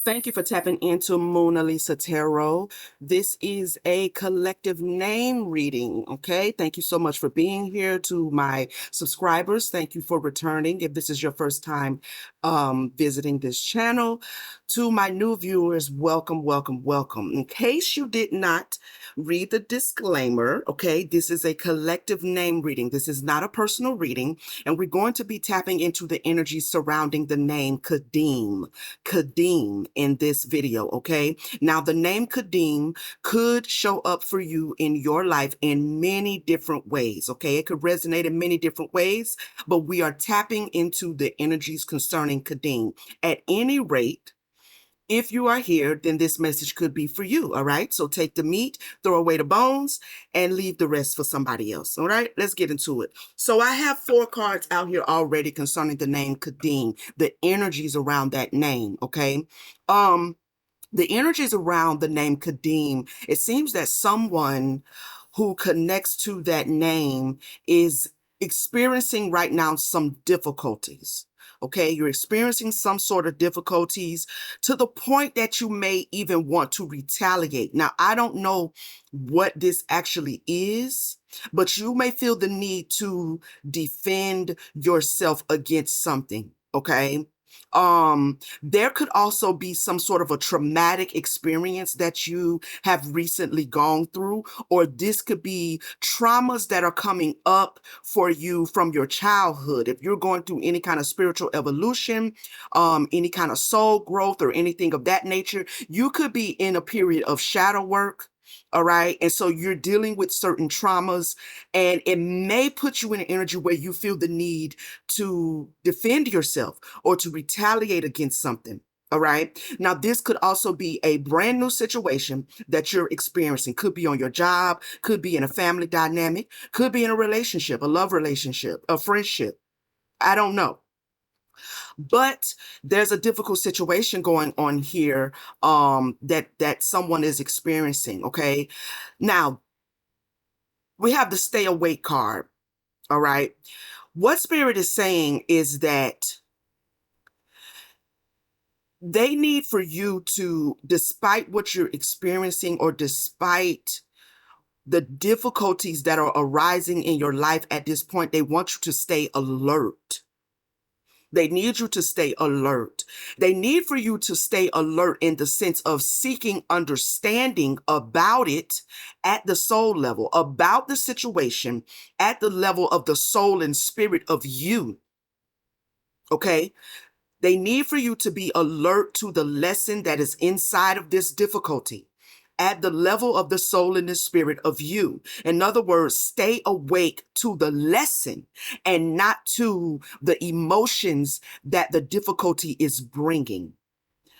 Thank you for tapping into Mona Lisa Tarot. This is a collective name reading, okay? Thank you so much for being here. To my subscribers, thank you for returning if this is your first time visiting this channel. To my new viewers, welcome, welcome, welcome. In case you did not read the disclaimer, okay, this is a collective name reading. This is not a personal reading, and we're going to be tapping into the energy surrounding the name KADEEM. KADEEM in this video, okay? Now, the name KADEEM could show up for you in your life in many different ways, okay? It could resonate in many different ways, but we are tapping into the energies concerning KADEEM. At any rate, if you are here, then this message could be for you, all right? So take the meat, throw away the bones, and leave the rest for somebody else, all right? Let's get into it. So I have 4 cards out here already concerning the name KADEEM, the energies around that name, okay? The energies around the name KADEEM, it seems that someone who connects to that name is experiencing right now some difficulties. Okay, you're experiencing some sort of difficulties to the point that you may even want to retaliate. Now, I don't know what this actually is, but you may feel the need to defend yourself against something. Okay. There could also be some sort of a traumatic experience that you have recently gone through, or this could be traumas that are coming up for you from your childhood. If you're going through any kind of spiritual evolution, any kind of soul growth or anything of that nature, you could be in a period of shadow work. All right. And so you're dealing with certain traumas, and it may put you in an energy where you feel the need to defend yourself or to retaliate against something. All right. Now, this could also be a brand new situation that you're experiencing. Could be on your job, could be in a family dynamic, could be in a relationship, a love relationship, a friendship. I don't know. But there's a difficult situation going on here that someone is experiencing, okay? Now, we have the stay awake card, all right? What Spirit is saying is that they need for you to, despite what you're experiencing or despite the difficulties that are arising in your life at this point, they want you to stay alert. They need you to stay alert. They need for you to stay alert in the sense of seeking understanding about it at the soul level, about the situation at the level of the soul and spirit of you. Okay? They need for you to be alert to the lesson that is inside of this difficulty at the level of the soul and the spirit of you. In other words, stay awake to the lesson and not to the emotions that the difficulty is bringing.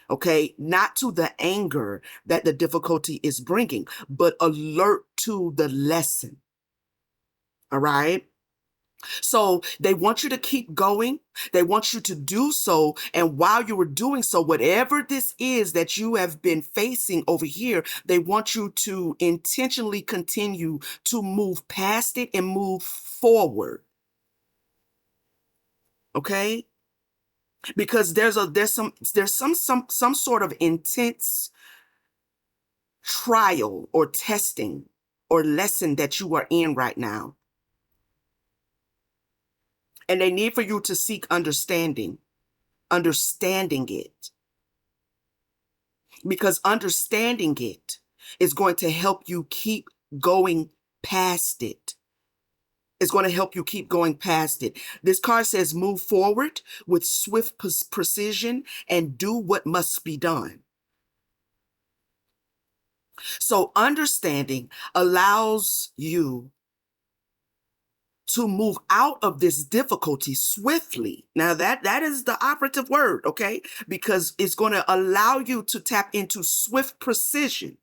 Okay, not to the anger that the difficulty is bringing, but alert to the lesson. All right. So they want you to keep going. They want you to do so. And while you were doing so, whatever this is that you have been facing over here, they want you to intentionally continue to move past it and move forward. Okay? Because there's some sort of intense trial or testing or lesson that you are in right now. And they need for you to seek understanding it. Because understanding it is going to help you keep going past it. It's going to help you keep going past it. This card says move forward with swift precision and do what must be done. So understanding allows you to move out of this difficulty swiftly. Now that is the operative word, okay? Because it's going to allow you to tap into swift precision.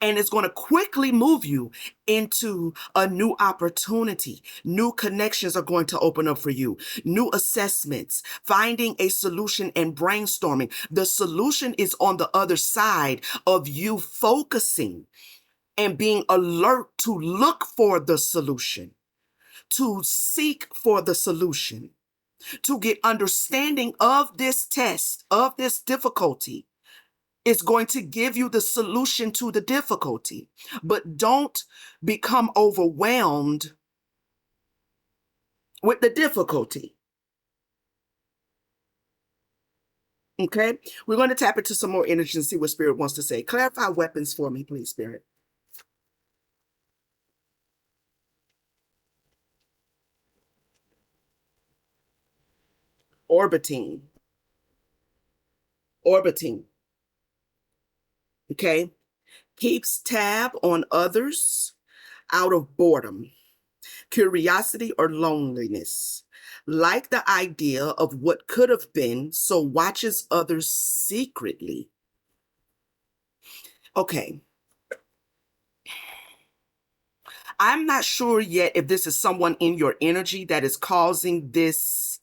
And it's going to quickly move you into a new opportunity. New connections are going to open up for you. New assessments, finding a solution and brainstorming. The solution is on the other side of you focusing and being alert to look for the solution, to seek for the solution. to get understanding of this test, of this difficulty. It's going to give you the solution to the difficulty, but don't become overwhelmed with the difficulty. Okay, we're going to tap into some more energy and see what Spirit wants to say. Clarify weapons for me, please, Spirit. Orbiting, orbiting. Okay, keeps tab on others out of boredom, curiosity, or loneliness. Like the idea of what could have been, so watches others secretly. Okay, I'm not sure yet if this is someone in your energy that is causing this,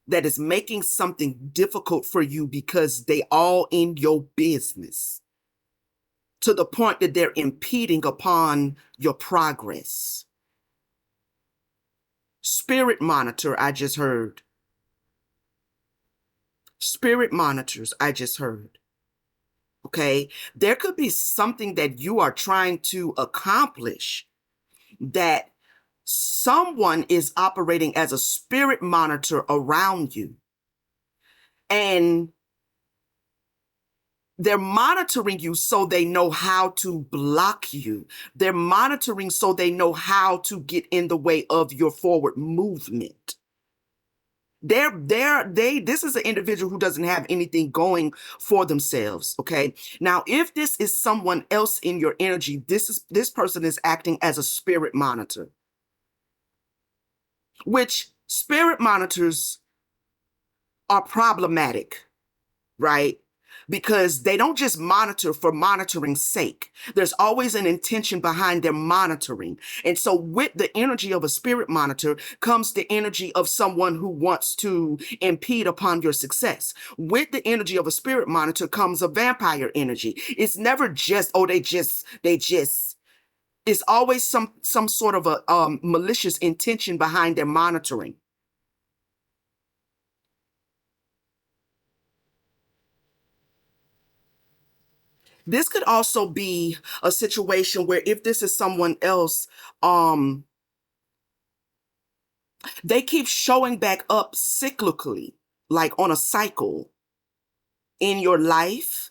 that is making something difficult for you because they all in your business to the point that they're impeding upon your progress. Spirit monitor, I just heard. Spirit monitors, I just heard. Okay. There could be something that you are trying to accomplish that someone is operating as a spirit monitor around you. And they're monitoring you so they know how to block you. They're monitoring so they know how to get in the way of your forward movement. This is an individual who doesn't have anything going for themselves. Okay. Now, if this is someone else in your energy, this person is acting as a spirit monitor, which spirit monitors are problematic, right? Because they don't just monitor for monitoring's sake. There's always an intention behind their monitoring. And so with the energy of a spirit monitor comes the energy of someone who wants to impede upon your success. With the energy of a spirit monitor comes a vampire energy. It's never just, oh, they just, it's always some sort of a malicious intention behind their monitoring. This could also be a situation where if this is someone else, um, they keep showing back up cyclically, like on a cycle in your life,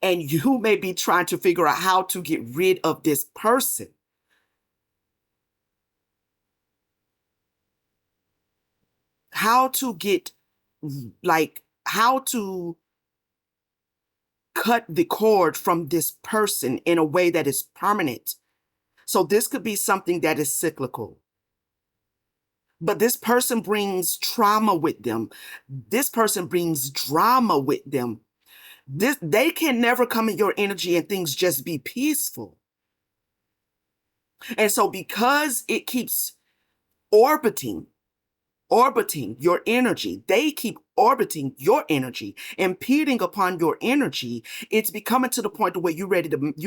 and you may be trying to figure out how to get rid of this person. How to get, like, how to cut the cord from this person in a way that is permanent. So this could be something that is cyclical. But this person brings trauma with them. This person brings drama with them. They can never come in your energy and things just be peaceful. And so because it keeps orbiting, orbiting your energy, they keep orbiting your energy, impeding upon your energy, it's becoming to the point where you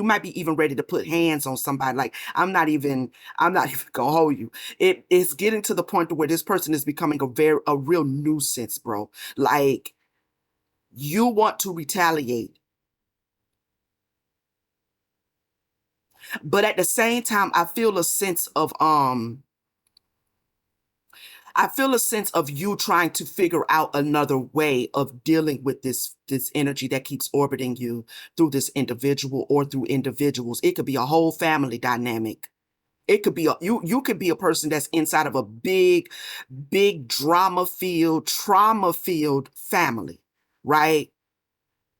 might be even ready to put hands on somebody. Like, I'm not even gonna hold you. It's getting to the point where this person is becoming a real nuisance, bro. Like, you want to retaliate. But at the same time, I feel a sense of you trying to figure out another way of dealing with this energy that keeps orbiting you through this individual or through individuals. It could be a whole family dynamic. It could be you could be a person that's inside of a big trauma filled family, right?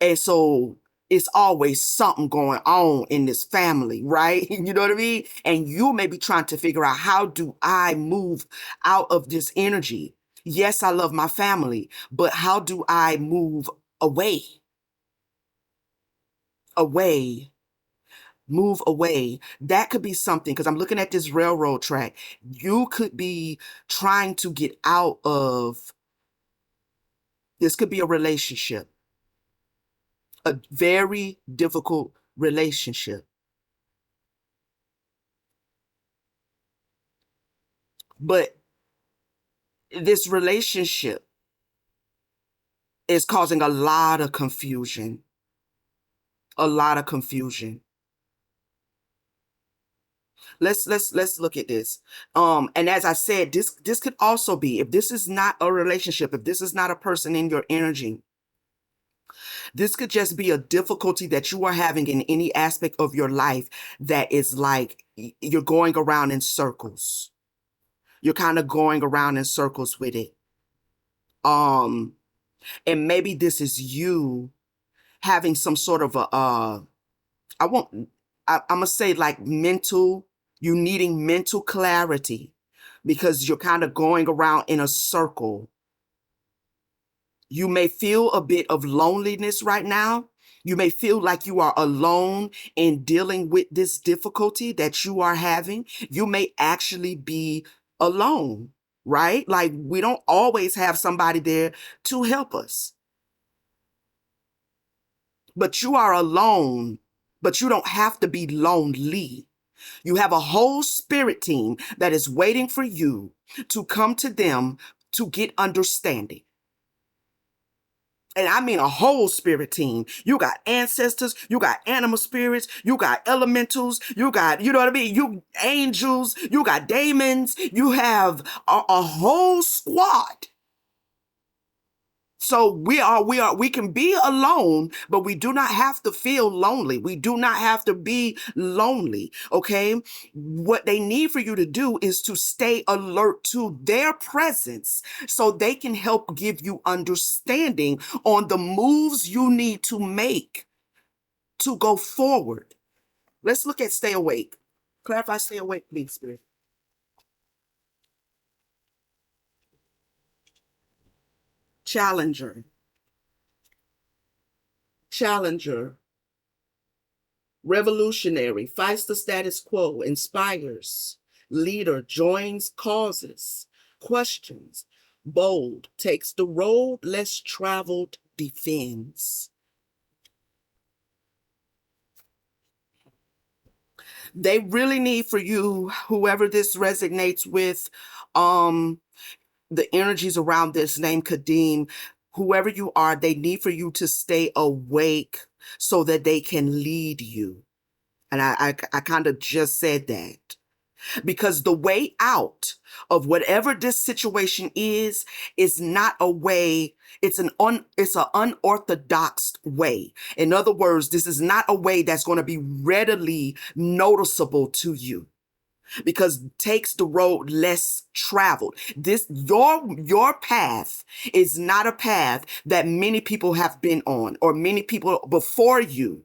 And so it's always something going on in this family, right? You know what I mean? And you may be trying to figure out, how do I move out of this energy? Yes, I love my family, but how do I move away? Away, move away. That could be something, because I'm looking at this railroad track. You could be trying to get out of, this could be a relationship, a very difficult relationship. But This relationship is causing a lot of confusion, a lot of confusion. Let's look at this. And as I said, this could also be, if this is not a relationship, if this is not a person in your energy, this could just be a difficulty that you are having in any aspect of your life that is like you're going around in circles. You're kind of going around in circles with it. And maybe this is you having some sort of a I won't I'm gonna say like mental, you needing mental clarity because you're kind of going around in a circle. You may feel a bit of loneliness right now. You may feel like you are alone in dealing with this difficulty that you are having. You may actually be alone, right? Like we don't always have somebody there to help us. But you are alone, but you don't have to be lonely. You have a whole spirit team that is waiting for you to come to them to get understanding. And I mean a whole spirit team. You got ancestors, you got animal spirits, you got elementals, you got, you know what I mean? You angels, you got demons, you have a whole squad. So we can be alone, but we do not have to feel lonely. We do not have to be lonely. Okay. What they need for you to do is to stay alert to their presence so they can help give you understanding on the moves you need to make to go forward. Let's look at stay awake. Clarify stay awake, please, Spirit. Challenger. Challenger. Revolutionary, fights the status quo, inspires, leader, joins causes, questions, bold, takes the road less traveled, defends. They really need for you, whoever this resonates with, the energies around this name KADEEM, whoever you are, they need for you to stay awake so that they can lead you. And I kind of just said that because the way out of whatever this situation is not a way. It's an unorthodox way. In other words, this is not a way that's going to be readily noticeable to you because it takes the road less traveled. This your path is not a path that many people have been on or many people before you.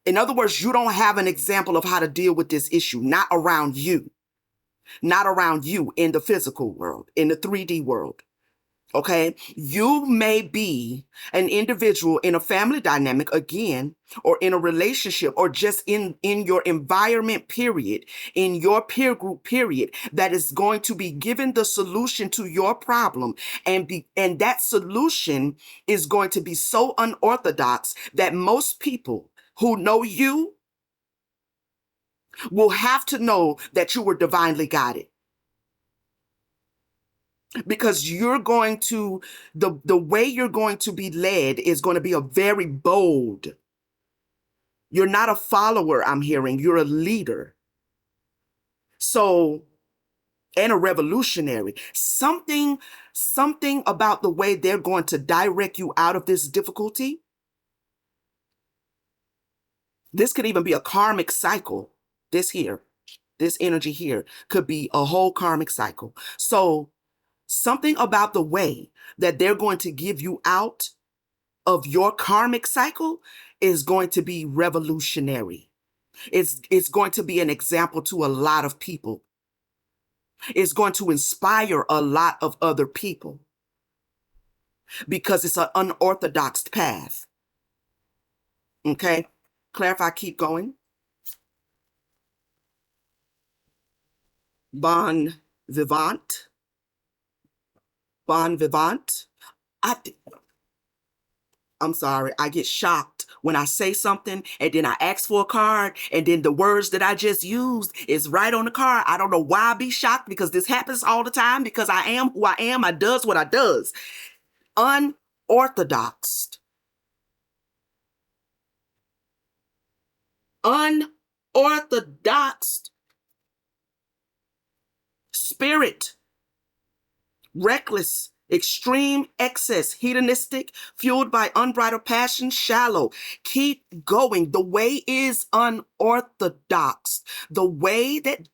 In other words, you don't have an example of how to deal with this issue, not around you in the physical world, in the 3D world. Okay. You may be an individual in a family dynamic again, or in a relationship, or just in your environment period, in your peer group period, that is going to be given the solution to your problem. And that solution is going to be so unorthodox that most people who know you will have to know that you were divinely guided. Because you're going to, the way you're going to be led is going to be a very bold. You're not a follower, I'm hearing. You're a leader. So, and a revolutionary. Something about the way they're going to direct you out of this difficulty. This could even be a karmic cycle. This energy here could be a whole karmic cycle. So something about the way that they're going to give you out of your karmic cycle is going to be revolutionary. It's going to be an example to a lot of people. It's going to inspire a lot of other people because it's an unorthodox path. Okay? Clarify, keep going. Bon vivant. Bon vivant. I'm sorry, I get shocked shocked when I say something and then I ask for a card and then the words that I just used is right on the card. I don't know why I be shocked, because this happens all the time, because I am who I am. I does what I does. Unorthodox. Unorthodox spirit. Reckless, extreme excess, hedonistic, fueled by unbridled passion, shallow. Keep going. The way is unorthodox. The way that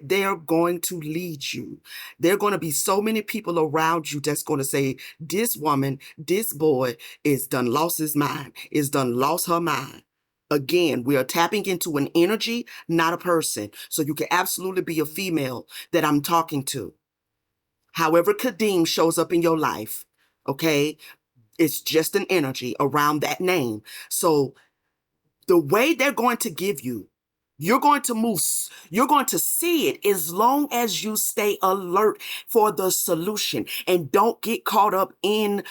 they're going to lead you. There are going to be so many people around you that's going to say, this woman, this boy is done lost his mind, is done lost her mind. Again, we are tapping into an energy, not a person. So you can absolutely be a female that I'm talking to. However KADEEM shows up in your life, okay, it's just an energy around that name. So the way they're going to give you, you're going to move, you're going to see it as long as you stay alert for the solution and don't get caught up in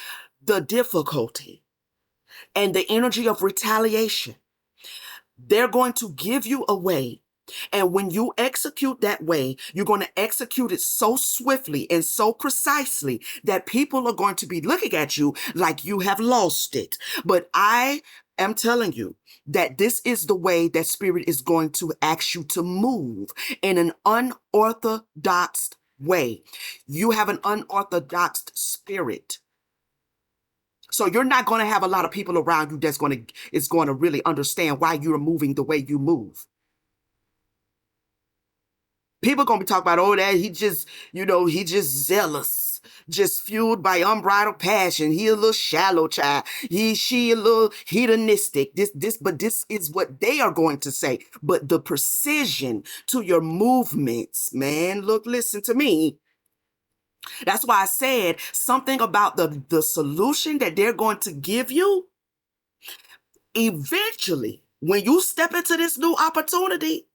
the difficulty and the energy of retaliation. They're going to give you a way. And when you execute that way, you're going to execute it so swiftly and so precisely that people are going to be looking at you like you have lost it. But I am telling you that this is the way that Spirit is going to ask you to move, in an unorthodox way. You have an unorthodox spirit. So you're not going to have a lot of people around you that's going to really understand why you're moving the way you move. People are going to be talking about, oh, that he just zealous, just fueled by unbridled passion. He a little shallow child. She a little hedonistic. But this is what they are going to say. But the precision to your movements, man, look, listen to me. That's why I said something about the solution that they're going to give you. Eventually, when you step into this new opportunity,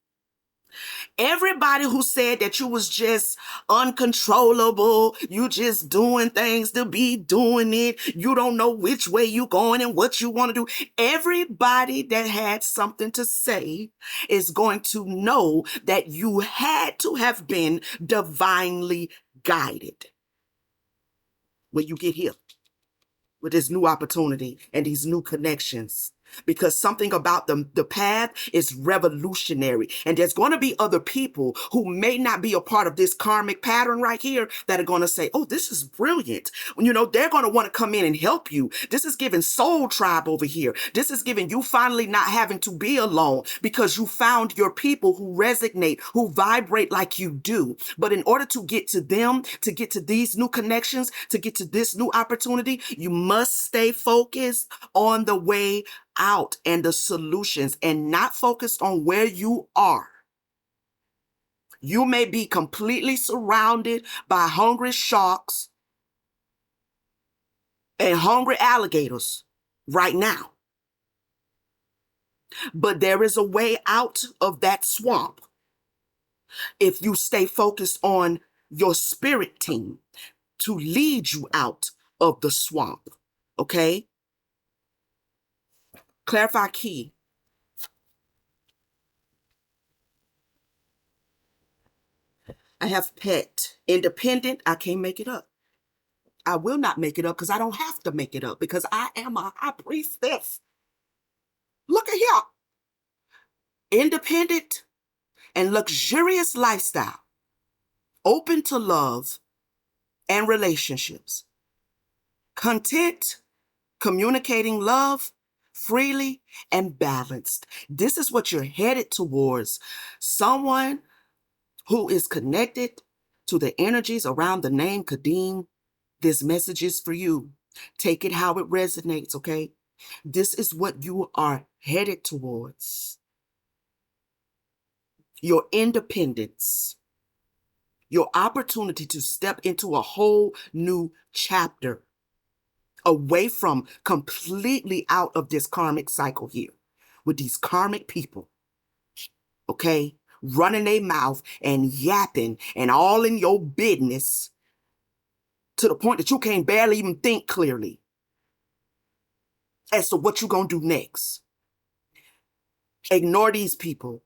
everybody who said that you was just uncontrollable, you just doing things to be doing it, you don't know which way you going and what you want to do, everybody that had something to say is going to know that you had to have been divinely guided when you get here with this new opportunity and these new connections. Because something about the path is revolutionary. And there's going to be other people who may not be a part of this karmic pattern right here that are going to say, oh, this is brilliant. They're going to want to come in and help you. This is giving soul tribe over here. This is giving you finally not having to be alone, because you found your people who resonate, who vibrate like you do. But in order to get to them, to get to these new connections, to get to this new opportunity, you must stay focused on the way out and the solutions, and not focused on where you are. You may be completely surrounded by hungry sharks and hungry alligators right now. But there is a way out of that swamp if you stay focused on your spirit team to lead you out of the swamp. Okay? Clarify key. I have pet. Independent, I can't make it up. I will not make it up, because I don't have to make it up, because I am a high priestess. Look at here. Independent and luxurious lifestyle. Open to love and relationships. Content, communicating love freely and balanced. This is what you're headed towards. Someone who is connected to the energies around the name KADEEM. This message is for you. Take it how it resonates, okay? This is what you are headed towards. Your independence, your opportunity to step into a whole new chapter, away from, completely out of this karmic cycle here with these karmic people, okay? Running their mouth and yapping and all in your business to the point that you can't barely even think clearly. as to what you're going to do next. Ignore these people.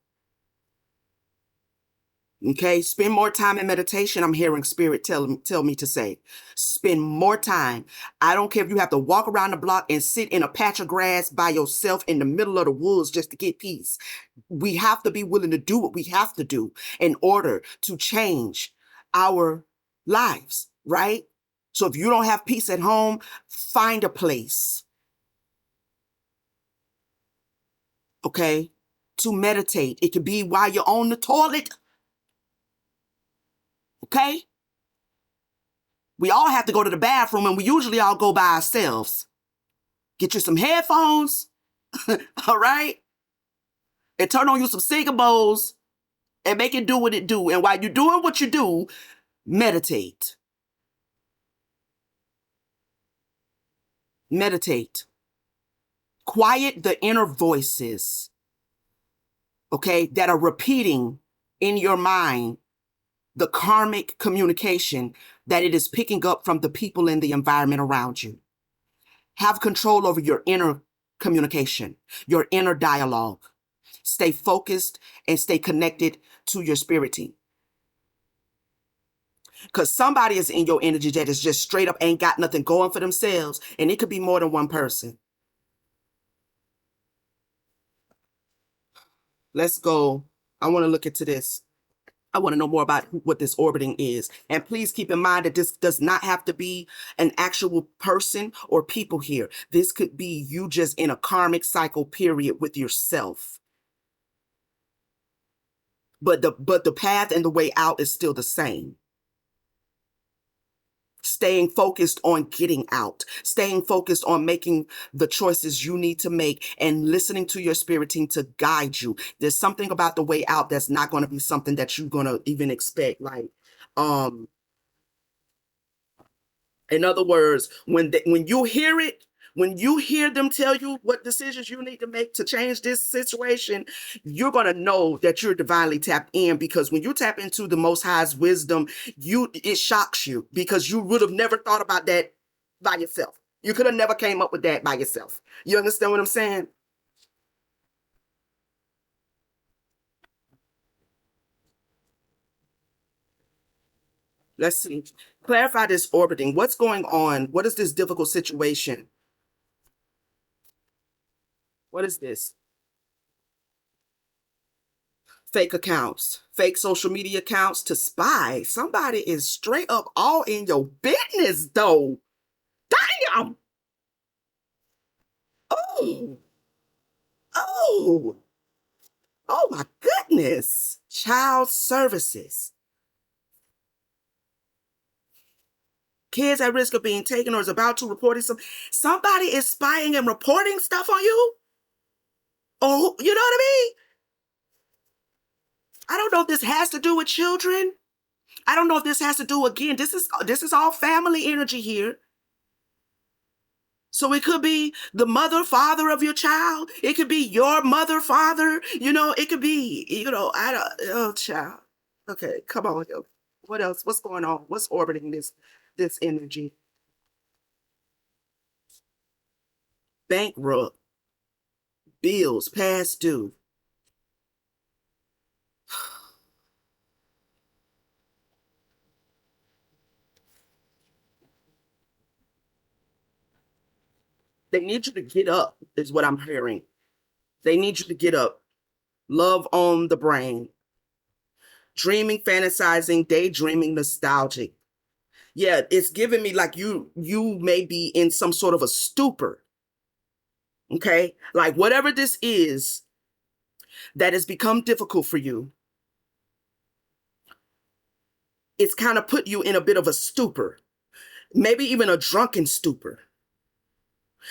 Okay, spend more time in meditation. I'm hearing spirit tell me to say, spend more time. I don't care if you have to walk around the block and sit in a patch of grass by yourself in the middle of the woods just to get peace. We have to be willing to do what we have to do in order to change our lives, right? So if you don't have peace at home, find a place, okay, to meditate. It could be while you're on the toilet. Okay? We all have to go to the bathroom, and we usually all go by ourselves. Get you some headphones, all right? And turn on you some cigar bowls and make it do what it do. And while you're doing what you do, meditate. Meditate. Quiet the inner voices, okay, that are repeating in your mind the karmic communication that it is picking up from the people in the environment around you. Have control over your inner communication, your inner dialogue. Stay focused and stay connected to your spirit team. Because somebody is in your energy that is just straight up ain't got nothing going for themselves. And it could be more than one person. Let's go. I want to look into this. I want to know more about what this orbiting is. And please keep in mind that this does not have to be an actual person or people here. This could be you just in a karmic cycle period with yourself. But the path and the way out is still the same. Staying focused on getting out, staying focused on making the choices you need to make and listening to your spirit team to guide you. There's something about the way out that's not going to be something that you're going to even expect. Like, in other words, when you hear it, when you hear them tell you what decisions you need to make to change this situation, you're going to know that you're divinely tapped in, because when you tap into the Most High's wisdom, it shocks you, because you would have never thought about that by yourself. You could have never came up with that by yourself. You understand what I'm saying? Let's see. Clarify this orbiting. What's going on? What is this difficult situation? What is this? Fake accounts, fake social media accounts to spy. Somebody is straight up all in your business, though. Damn. Oh, oh, oh my goodness. Child services. Kids at risk of being taken or is about to report it. Somebody is spying and reporting stuff on you. Oh, you know what I mean? I don't know if this has to do with children. I don't know if this has to do, again, this is all family energy here. So it could be the mother, father of your child. It could be your mother, father. It could be, oh, child. Okay, come on. What else? What's going on? What's orbiting this energy? Bankrupt, bills past due. They need you to get up, is what I'm hearing. They need you to get up. Love on the brain. Dreaming, fantasizing, daydreaming, nostalgic. Yeah, it's giving me like you may be in some sort of a stupor. Okay? Like whatever this is that has become difficult for you, it's kind of put you in a bit of a stupor. Maybe even a drunken stupor.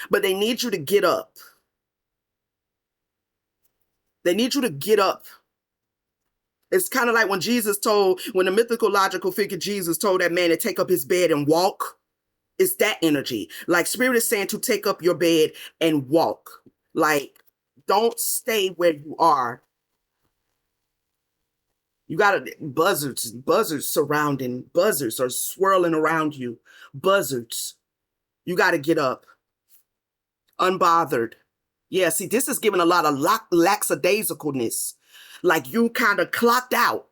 But they need you to get up. They need you to get up. It's kind of like when the mythical logical figure Jesus told that man to take up his bed and walk. It's that energy. Like spirit is saying to take up your bed and walk. Like, don't stay where you are. You got buzzards surrounding, buzzards are swirling around you. Buzzards. You got to get up. Unbothered. Yeah, see, this is giving a lot of lackadaisicalness. Like you kind of clocked out.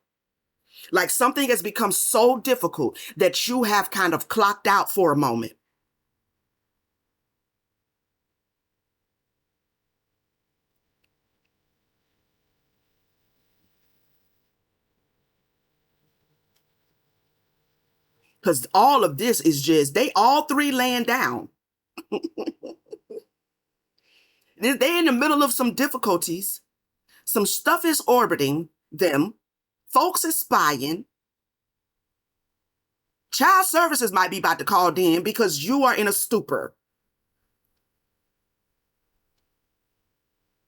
Like something has become so difficult that you have kind of clocked out for a moment. Because all of this is just, they all three laying down. They're in the middle of some difficulties. Some stuff is orbiting them. Folks is spying. Child services might be about to call in because you are in a stupor.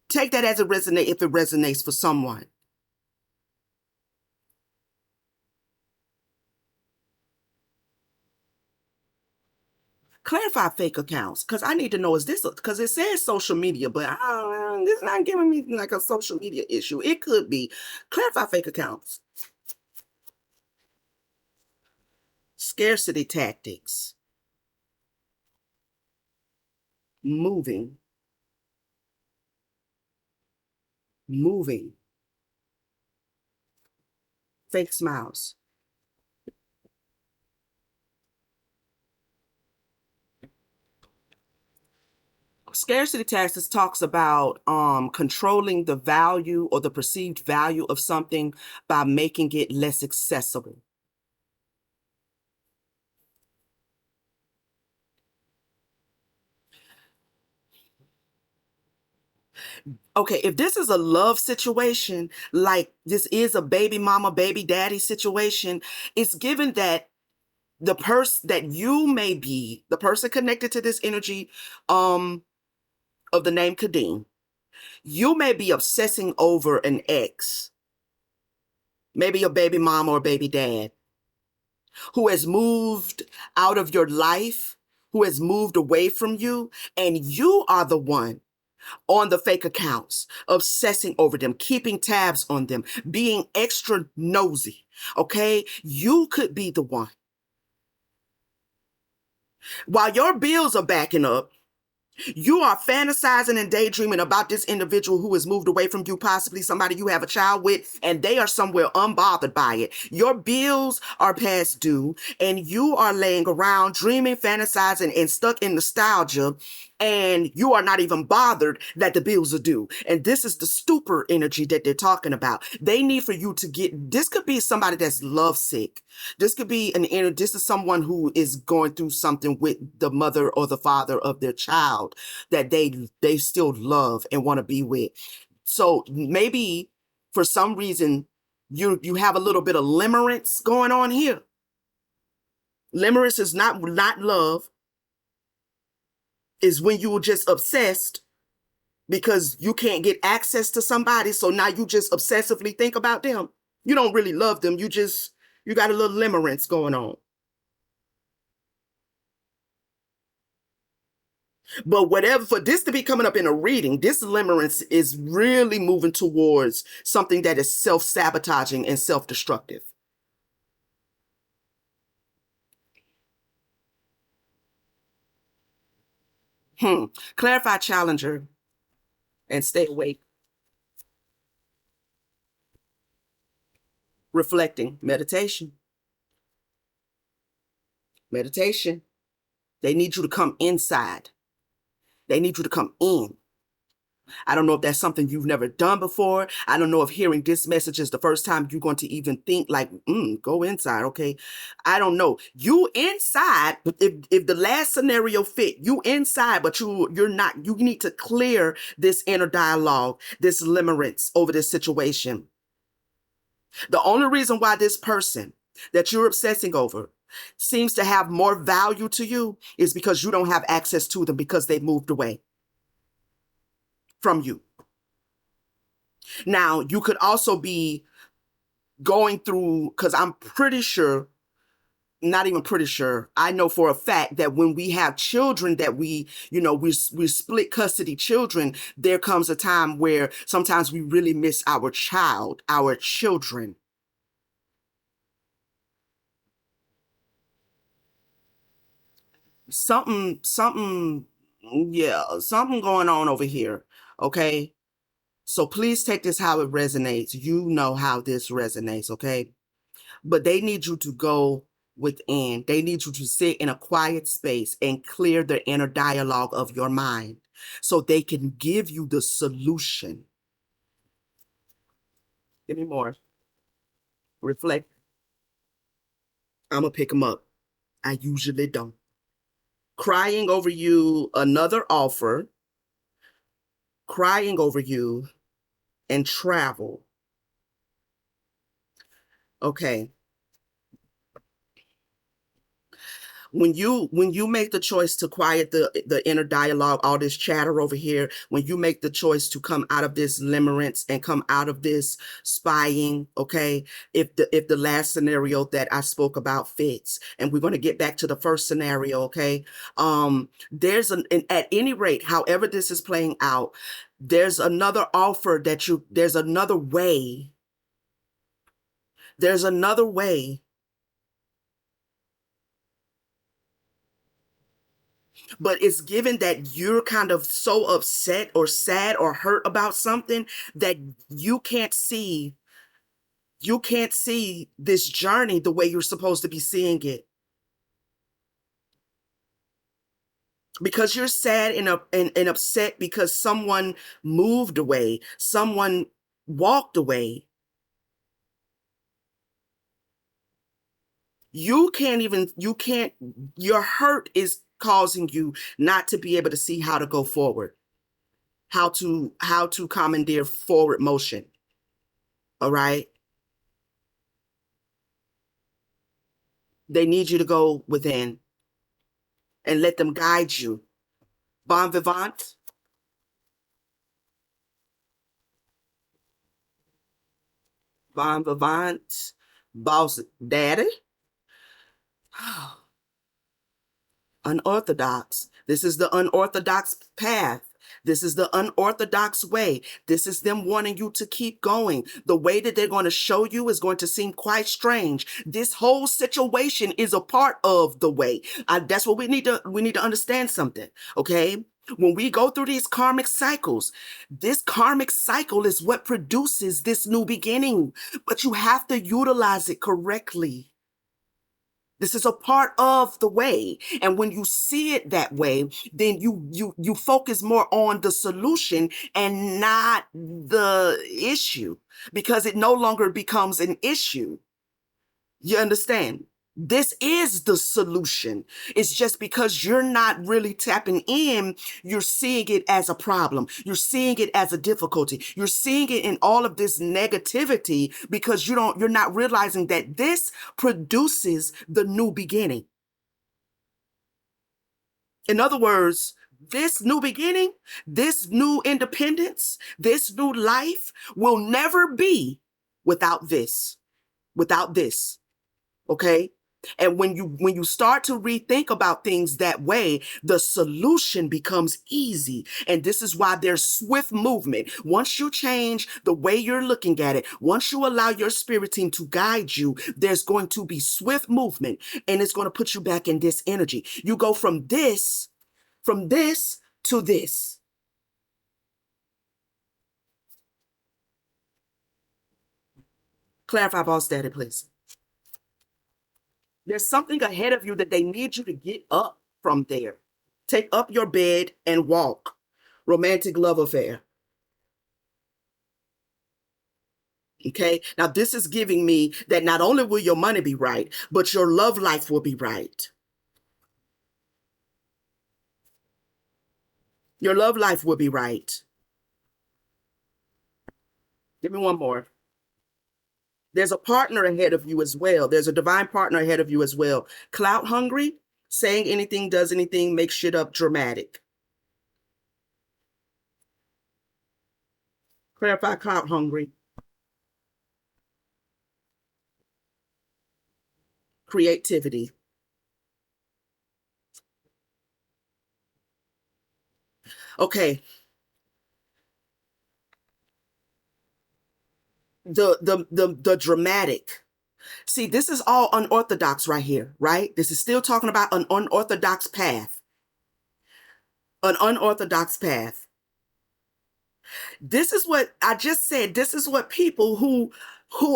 Take that as it resonates if it resonates for someone. Clarify fake accounts because I need to know, is this because it says social media, but this is not giving me like a social media issue. It could be. Clarify fake accounts. Scarcity tactics. Moving. Moving. Fake smiles. Scarcity tactics talks about controlling the value or the perceived value of something by making it less accessible. Okay, if this is a love situation, like this is a baby mama, baby daddy situation, it's given that the person that you may be, the person connected to this energy of the name KADEEM, you may be obsessing over an ex, maybe a baby mom or a baby dad, who has moved out of your life, who has moved away from you, and you are the one on the fake accounts, obsessing over them, keeping tabs on them, being extra nosy. Okay, you could be the one. While your bills are backing up, you are fantasizing and daydreaming about this individual who has moved away from you, possibly somebody you have a child with, and they are somewhere unbothered by it. Your bills are past due, and you are laying around dreaming, fantasizing, and stuck in nostalgia, and you are not even bothered that the bills are due. And this is the stupor energy that they're talking about. They need for you to get, this could be somebody that's lovesick. This could be this is someone who is going through something with the mother or the father of their child that they still love and want to be with. So maybe for some reason you have a little bit of limerence going on here. Limerence is not love, is when you were just obsessed because you can't get access to somebody, so now you just obsessively think about them. You don't really love them, you got a little limerence going on. But whatever, for this to be coming up in a reading, this limerence is really moving towards something that is self-sabotaging and self-destructive. Clarify challenger and stay awake. Reflecting. Meditation. Meditation. They need you to come inside. They need you to come in. I don't know if that's something you've never done before. I don't know if hearing this message is the first time you're going to even think like, go inside, okay? I don't know. You inside, if the last scenario fit, you inside, but you're not. You need to clear this inner dialogue, this limerence over this situation. The only reason why this person that you're obsessing over seems to have more value to you is because you don't have access to them because they've moved away from you. Now, you could also be going through, because I'm pretty sure, not even pretty sure, I know for a fact that when we have children that we split custody children, there comes a time where sometimes we really miss our child, our children. Something Yeah, something going on over here. Okay. So please take this how it resonates. You know how this resonates, okay? But they need you to go within. They need you to sit in a quiet space and clear the inner dialogue of your mind so they can give you the solution. Give me more. Reflect. I'm going to pick them up. I usually don't. Crying over you, another offer, crying over you, and travel. Okay. When you make the choice to quiet the inner dialogue, all this chatter over here, when you make the choice to come out of this limerence and come out of this spying, okay, if the last scenario that I spoke about fits, and we're going to get back to the first scenario, okay, at any rate, however this is playing out, there's another offer there's another way, there's another way. But it's given that you're kind of so upset or sad or hurt about something that you can't see you can't see this journey the way you're supposed to be seeing it, because you're sad and upset because someone moved away, someone walked away. You can't, your hurt is causing you not to be able to see how to go forward, how to commandeer forward motion. All right. They need you to go within and let them guide you. Bon vivant, bon vivant, boss daddy. Unorthodox. This is the unorthodox path. This is the unorthodox way. This is them wanting you to keep going. The way that they're going to show you is going to seem quite strange. This whole situation is a part of the way. That's what we need to understand something. Okay. When we go through these karmic cycles, this karmic cycle is what produces this new beginning, but you have to utilize it correctly. This is a part of the way. And when you see it that way, then you focus more on the solution and not the issue, because it no longer becomes an issue. You understand? This is the solution. It's just because you're not really tapping in, you're seeing it as a problem. You're seeing it as a difficulty. You're seeing it in all of this negativity because you're not realizing that this produces the new beginning. In other words, this new beginning, this new independence, this new life will never be without this, without this. Okay. And when you start to rethink about things that way, the solution becomes easy. And this is why there's swift movement. Once you change the way you're looking at it, once you allow your spirit team to guide you, there's going to be swift movement, and it's going to put you back in this energy. You go from this to this. Clarify, boss daddy, please. There's something ahead of you that they need you to get up from there. Take up your bed and walk. Romantic love affair. Okay. Now, this is giving me that not only will your money be right, but your love life will be right. Your love life will be right. Give me one more. There's a partner ahead of you as well. There's a divine partner ahead of you as well. Clout hungry, saying anything, does anything, make shit up, dramatic. Clarify clout hungry. Creativity. Okay. The dramatic. See, this is all unorthodox right here, right? This is still talking about an unorthodox path. an unorthodox path. This is what I just said. This is what people who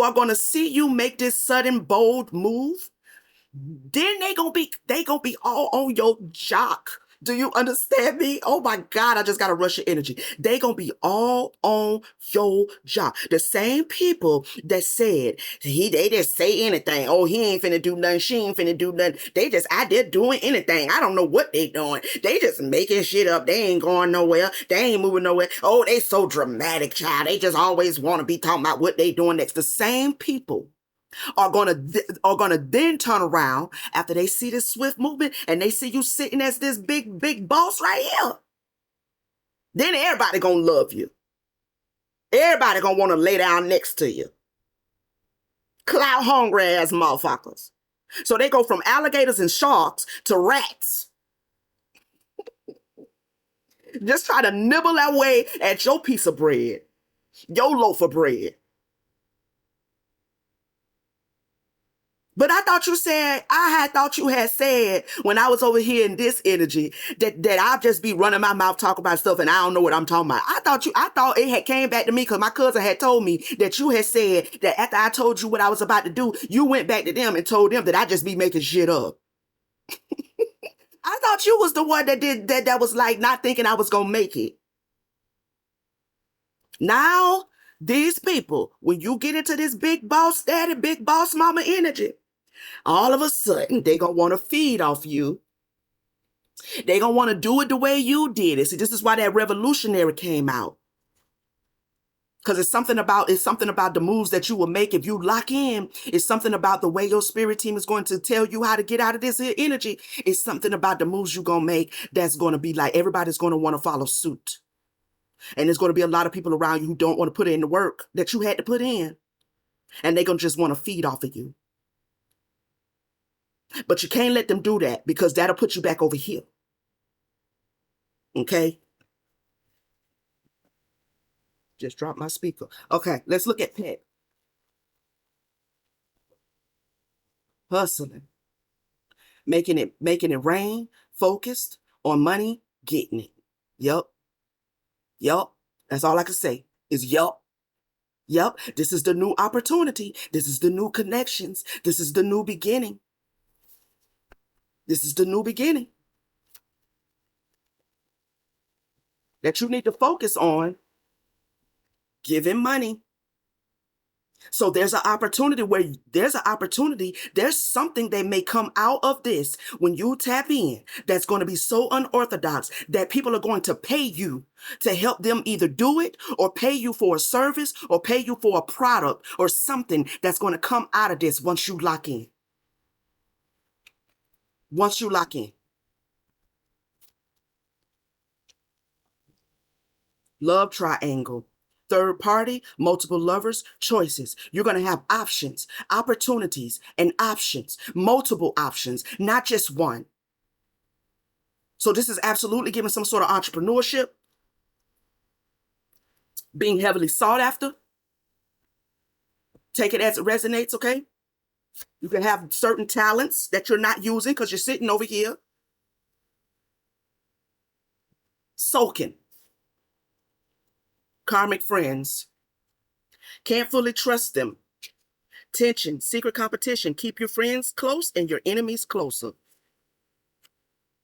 are going to see you make this sudden bold move, then they gonna be all on your jock. Do you understand me? Oh my God, I just gotta rush your energy. They gonna be all on your jock. The same people that said they just say anything. Oh, he ain't finna do nothing. She ain't finna do nothing. They just out there doing anything. I don't know what they doing. They just making shit up. They ain't going nowhere. They ain't moving nowhere. Oh, they so dramatic, child. They just always want to be talking about what they doing next. The same people are gonna then turn around after they see this swift movement and they see you sitting as this big boss right here. Then everybody gonna love you. Everybody gonna want to lay down next to you. Clout hungry ass motherfuckers. So they go from alligators and sharks to rats. Just try to nibble that way at your piece of bread, your loaf of bread. But I thought you had said when I was over here in this energy that I'll just be running my mouth talking about stuff and I don't know what I'm talking about. I thought it had came back to me because my cousin had told me that you had said that after I told you what I was about to do, you went back to them and told them that I just be making shit up. I thought you was the one that did that was like not thinking I was gonna make it. Now, these people, when you get into this big boss daddy, big boss mama energy, all of a sudden, they gonna want to feed off you. They gonna want to do it the way you did it. See, this is why that revolutionary came out. Because it's something about the moves that you will make if you lock in. It's something about the way your spirit team is going to tell you how to get out of this energy. It's something about the moves you're gonna make that's gonna be like everybody's gonna want to follow suit. And there's gonna be a lot of people around you who don't want to put in the work that you had to put in. And they're gonna just want to feed off of you. But you can't let them do that because that'll put you back over here. Okay? Just dropped my speaker. Okay, let's look at pet. Hustling. Making it rain, focused on money, getting it. Yup. Yup. That's all I can say is yup. Yup. This is the new opportunity. This is the new connections. This is the new beginning. This is the new beginning that you need to focus on giving money. So there's an opportunity there's something that may come out of this when you tap in that's going to be so unorthodox that people are going to pay you to help them either do it or pay you for a service or pay you for a product or something that's going to come out of this once you lock in. Once you lock in. Love triangle. Third party, multiple lovers, choices. You're going to have options, opportunities, and options, multiple options, not just one. So this is absolutely giving some sort of entrepreneurship, being heavily sought after. Take it as it resonates, okay? You can have certain talents that you're not using because you're sitting over here soaking. Karmic friends. Can't fully trust them. Tension, secret competition. Keep your friends close and your enemies closer.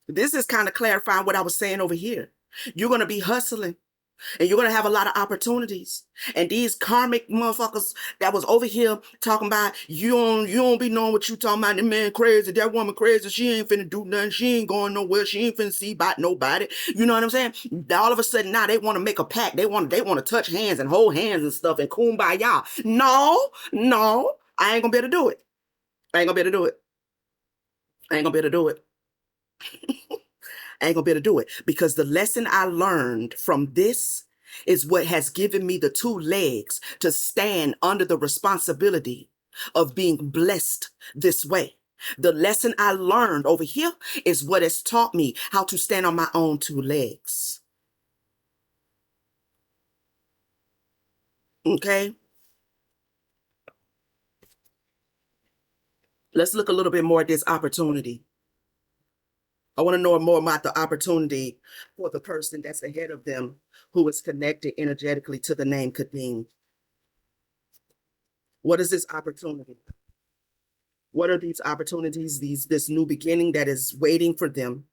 This is kind of clarifying what I was saying over here. You're going to be hustling and you're going to have a lot of opportunities. And these karmic motherfuckers that was over here talking about, you don't be knowing what you talking about. That man crazy, that woman crazy. She ain't finna do nothing. She ain't going nowhere. She ain't finna see about nobody. You know what I'm saying? All of a sudden now they want to make a pact. They want to touch hands and hold hands and stuff and kumbaya. No, I ain't gonna be able to do it. I ain't gonna be able to do it. I ain't gonna be able to do it. I ain't gonna be able to do it because the lesson I learned from this is what has given me the two legs to stand under the responsibility of being blessed this way. The lesson I learned over here is what has taught me how to stand on my own two legs. Okay? Let's look a little bit more at this opportunity. I want to know more about the opportunity for the person that's ahead of them who is connected energetically to the name KADEEM. What is this opportunity? What are these opportunities, this new beginning that is waiting for them?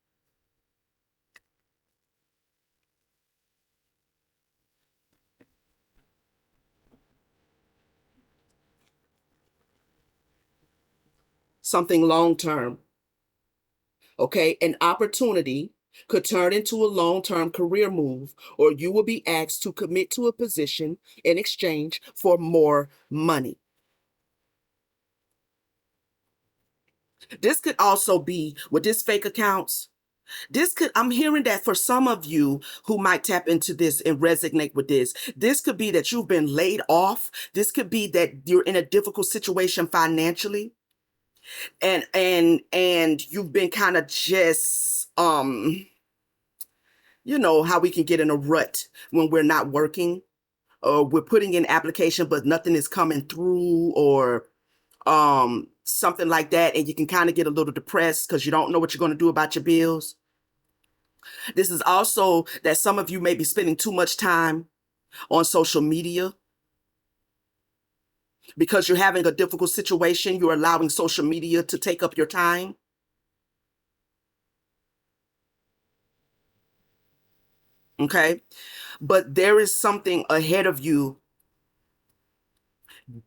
Something long term. Okay, an opportunity could turn into a long-term career move, or you will be asked to commit to a position in exchange for more money. This could also be with this fake accounts. I'm hearing that for some of you who might tap into this and resonate with this could be that you've been laid off. This could be that you're in a difficult situation financially, and you've been kind of just you know how we can get in a rut when we're not working, or we're putting in application but nothing is coming through, or something like that, and you can kind of get a little depressed because you don't know what you're going to do about your bills. This is also that some of you may be spending too much time on social media because you're having a difficult situation. You're allowing social media to take up your time. Okay, but there is something ahead of you.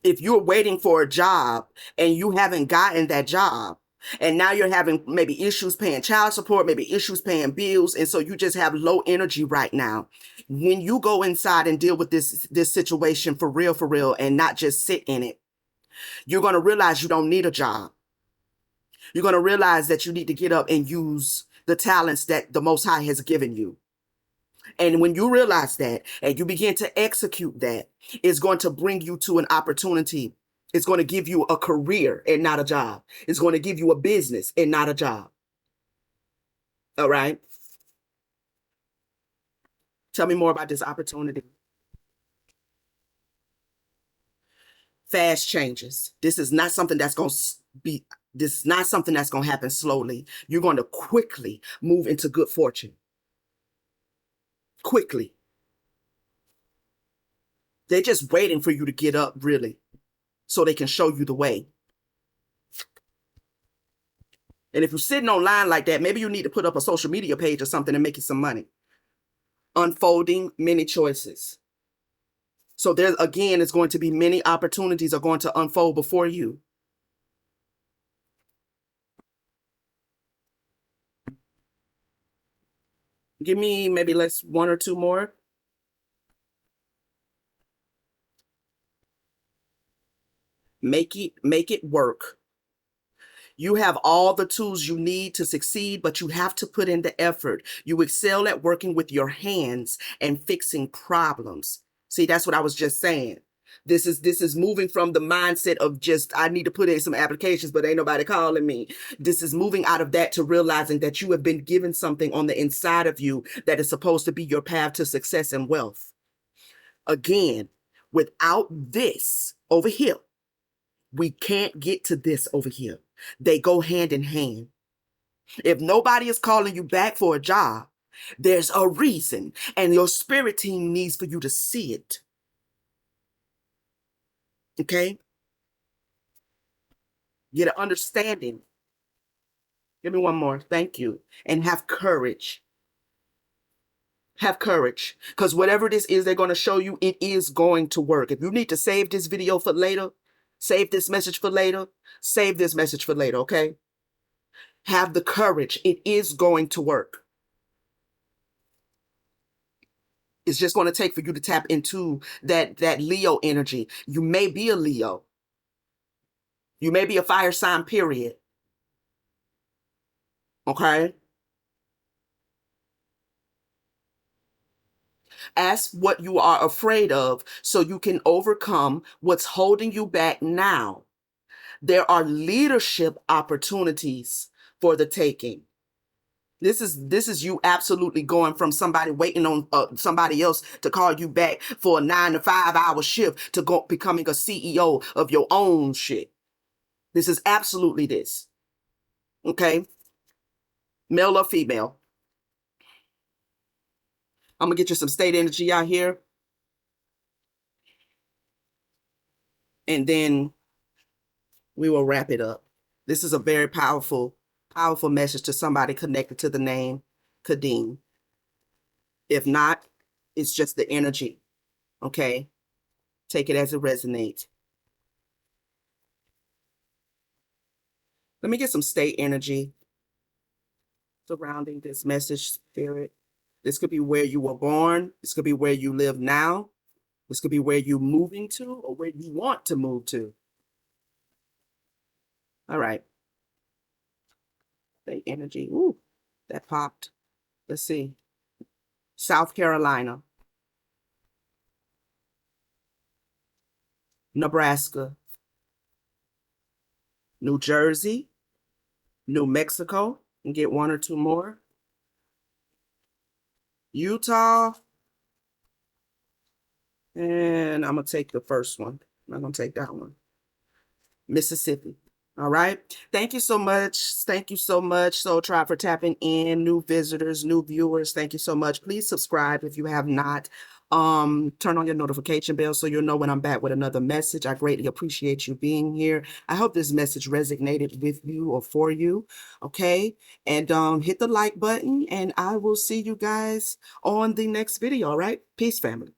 If you're waiting for a job and you haven't gotten that job, and now you're having maybe issues paying child support, maybe issues paying bills, and so you just have low energy right now. When you go inside and deal with this situation for real, and not just sit in it, you're going to realize you don't need a job. You're going to realize that you need to get up and use the talents that the Most High has given you. And when you realize that and you begin to execute that, it's going to bring you to an opportunity. It's going to give you a career and not a job. It's going to give you a business and not a job. All right. Tell me more about this opportunity. Fast changes. This is not something that's going to be, this is not something that's going to happen slowly. You're going to quickly move into good fortune. Quickly. They're just waiting for you to get up, really, so they can show you the way. And if you're sitting online like that, maybe you need to put up a social media page or something and make you some money. Unfolding many choices. So there again is going to be many opportunities are going to unfold before you. Give me maybe let's one or two more. Make it work. You have all the tools you need to succeed, but you have to put in the effort. You excel at working with your hands and fixing problems. See, that's what I was just saying. This is moving from the mindset of just I need to put in some applications, but ain't nobody calling me. This is moving out of that to realizing that you have been given something on the inside of you that is supposed to be your path to success and wealth. Again, without this over here, we can't get to this over here. They go hand in hand. If nobody is calling you back for a job, there's a reason, and your spirit team needs for you to see it. Okay? Get an understanding. Give me one more. Thank you. And have courage. Have courage. Because whatever this is they're going to show you, it is going to work. If you need to save this video for later, save this message for later, save this message for later, okay? Have the courage. It is going to work. It's just going to take for you to tap into that Leo energy. You may be a Leo. You may be a fire sign, period. Okay? Ask what you are afraid of so you can overcome what's holding you back now. There are leadership opportunities for the taking. This is you absolutely going from somebody waiting on somebody else to call you back for a 9 to 5 hour shift to go becoming a CEO of your own shit. This is absolutely this. Okay? Male or female? I'm gonna get you some state energy out here, and then we will wrap it up. This is a very powerful, powerful message to somebody connected to the name KADEEM. If not, it's just the energy. Okay? Take it as it resonates. Let me get some state energy surrounding this message, spirit. This could be where you were born. This could be where you live now. This could be where you're moving to or where you want to move to. All right. State energy. Ooh, that popped. Let's see. South Carolina, Nebraska, New Jersey, New Mexico, and get one or two more. Utah, and I'm going to take the first one. I'm not going to take that one. Mississippi. All right. Thank you so much. Thank you so much. So try for tapping in, new visitors, new viewers. Thank you so much. Please subscribe if you have not. Turn on your notification bell so you'll know when I'm back with another message. I greatly appreciate you being here. I hope this message resonated with you or for you. Okay. And hit the like button, and I will see you guys on the next video. All right. Peace, family.